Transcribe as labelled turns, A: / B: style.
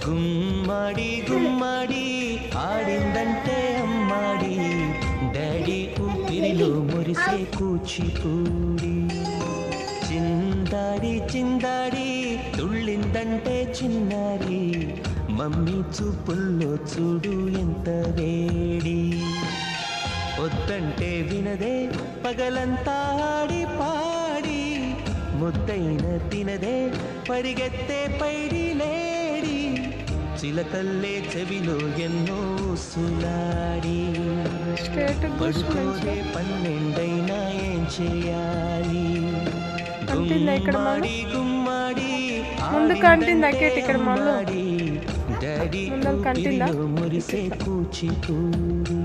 A: గుమ్మడి గుమ్మడి ఆడిందంటే అమ్మాడి daddy ఊపిరిలో మురిసే కూచిపూడి చిందాడి చిందాడి తుళ్ళిందంటే చిన్నారి మమ్మీ చూపుల్లో చూడు ఎంత వేడి వద్దంటే వినదే పగలంతా ఆడి పాడి ముద్దైన తినదే పరిగెత్తే పైడి లేడి చిలకల్లే చెవిలో ఎన్నో సులాడి పడుకోదే పన్నెండైనా ఏం చేయాలి గుమ్మాడి గుమ్మాడి డాడీ ఊపిరిలో మురిసే కూచిపూడి